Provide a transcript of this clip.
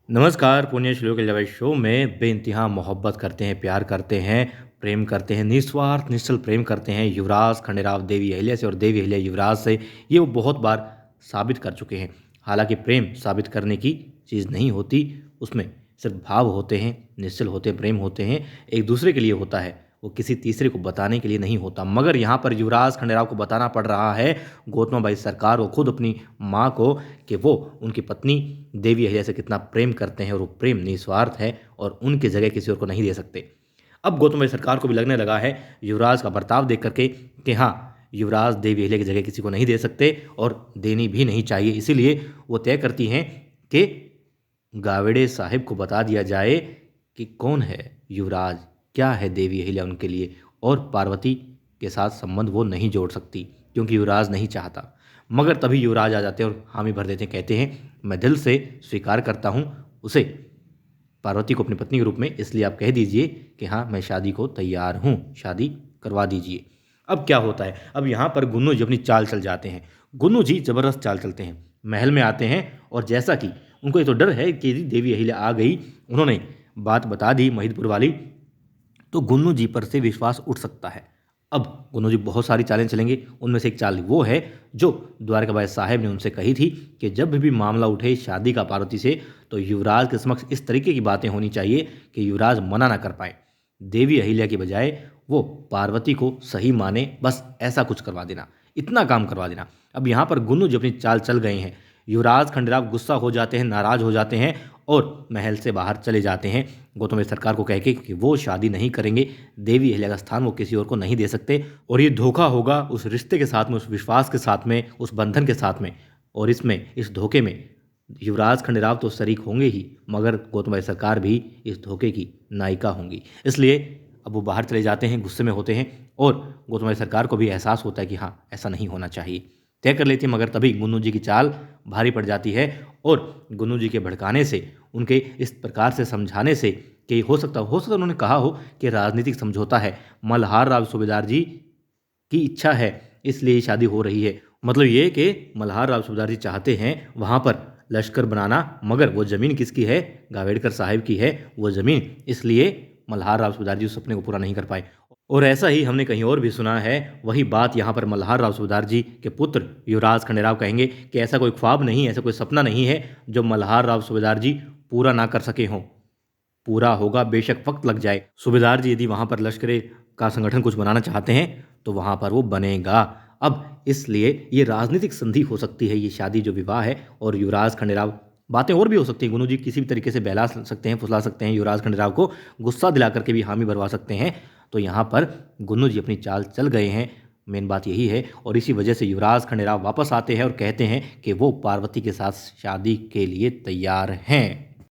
नमस्कार, पुण्य श्लोक लव शो में बेइंतहा मोहब्बत करते हैं, प्यार करते हैं, प्रेम करते हैं, निस्वार्थ निश्चल प्रेम करते हैं युवराज खंडेराव देवी अहिल्या से और देवी अहिल्या युवराज से। ये वो बहुत बार साबित कर चुके हैं। हालांकि प्रेम साबित करने की चीज़ नहीं होती, उसमें सिर्फ भाव होते हैं, निश्चल होते हैं, प्रेम होते हैं, एक दूसरे के लिए होता है, वो किसी तीसरे को बताने के लिए नहीं होता। मगर यहाँ पर युवराज खंडेराव को बताना पड़ रहा है गौतमाबाई सरकार को, खुद अपनी माँ को, कि वो उनकी पत्नी देवी अहिल्या से कितना प्रेम करते हैं और वो प्रेम निस्वार्थ है और उनकी जगह किसी और को नहीं दे सकते। अब गौतमबाई सरकार को भी लगने लगा है युवराज का बर्ताव देख करके कि हाँ, युवराज देवी अहिल्या की जगह किसी को नहीं दे सकते और देनी भी नहीं चाहिए। इसीलिए वो तय करती हैं कि गावड़े साहिब को बता दिया जाए कि कौन है युवराज, क्या है देवी अहिल्या उनके लिए, और पार्वती के साथ संबंध वो नहीं जोड़ सकती क्योंकि युवराज नहीं चाहता। मगर तभी युवराज आ जाते हैं और हामी भर देते हैं, कहते हैं मैं दिल से स्वीकार करता हूँ उसे, पार्वती को अपनी पत्नी के रूप में, इसलिए आप कह दीजिए कि हाँ मैं शादी को तैयार हूँ, शादी करवा दीजिए। अब क्या होता है, अब यहाँ पर गुन्नू जी अपनी चाल चल जाते हैं। गुन्नू जी ज़बरदस्त चाल चलते हैं, महल में आते हैं और जैसा कि उनको ये तो डर है कि यदि देवी अहिल्या आ गई, उन्होंने बात बता दी महिदपुर वाली, तो गुन्नू जी पर से विश्वास उठ सकता है। अब गुन्नू जी बहुत सारी चालें चलेंगे, उनमें से एक चाल वो है जो द्वारकाबाई साहब ने उनसे कही थी कि जब भी मामला उठे शादी का पार्वती से, तो युवराज के समक्ष इस तरीके की बातें होनी चाहिए कि युवराज मना ना कर पाए। देवी अहिल्या की बजाय वो पार्वती को सही माने, बस ऐसा कुछ करवा देना, इतना काम करवा देना। अब यहाँ पर गुन्नू जी अपनी चाल चल गए हैं। युवराज खंडेराव गुस्सा हो जाते हैं, नाराज हो जाते हैं और महल से बाहर चले जाते हैं गौतम सरकार को कह के कि वो शादी नहीं करेंगे, देवी अहिल्या का स्थान वो किसी और को नहीं दे सकते और ये धोखा होगा उस रिश्ते के साथ में, उस विश्वास के साथ में, उस बंधन के साथ में। और इसमें, इस धोखे में युवराज खंडेराव तो शरीक होंगे ही, मगर गौतम सरकार भी इस धोखे की नायिका होंगी। इसलिए अब वो बाहर चले जाते हैं, गुस्से में होते हैं और गौतम सरकार को भी एहसास होता है कि हाँ ऐसा नहीं होना चाहिए, तय कर लेती है। मगर तभी गुन्नू जी की चाल भारी पड़ जाती है और गुन्नू जी के भड़काने से, उनके इस प्रकार से समझाने से कि हो सकता उन्होंने कहा हो कि राजनीतिक समझौता है, मल्हार राव सूबेदार जी की इच्छा है इसलिए शादी हो रही है। मतलब ये कि मल्हार राव सूबेदार जी चाहते हैं वहाँ पर लश्कर बनाना, मगर वो ज़मीन किसकी है, गावड़ेकर साहिब की है वो ज़मीन, इसलिए मल्हार राव सूबेदार जी उस सपने को पूरा नहीं कर पाए। और ऐसा ही हमने कहीं और भी सुना है, वही बात यहाँ पर मल्हार राव सूबेदार जी के पुत्र युवराज खंडेराव कहेंगे कि ऐसा कोई ख्वाब नहीं है, ऐसा कोई सपना नहीं है जो मल्हार राव सूबेदार जी पूरा ना कर सके हों। पूरा होगा, बेशक वक्त लग जाए। सूबेदार जी यदि वहाँ पर लश्कर का संगठन कुछ बनाना चाहते हैं तो वहाँ पर वो बनेगा। अब इसलिए ये राजनीतिक संधि हो सकती है, ये शादी जो विवाह है, और युवराज खंडेराव, बातें और भी हो सकती हैं, गुन्नू जी किसी भी तरीके से बहला सकते हैं, फुसला सकते हैं युवराज खंडेराव को, गुस्सा दिला करके भी हामी भरवा सकते हैं। तो यहाँ पर गुन्नू जी अपनी चाल चल गए हैं, मेन बात यही है। और इसी वजह से युवराज खंडेराव वापस आते हैं और कहते हैं कि वो पार्वती के साथ शादी के लिए तैयार हैं।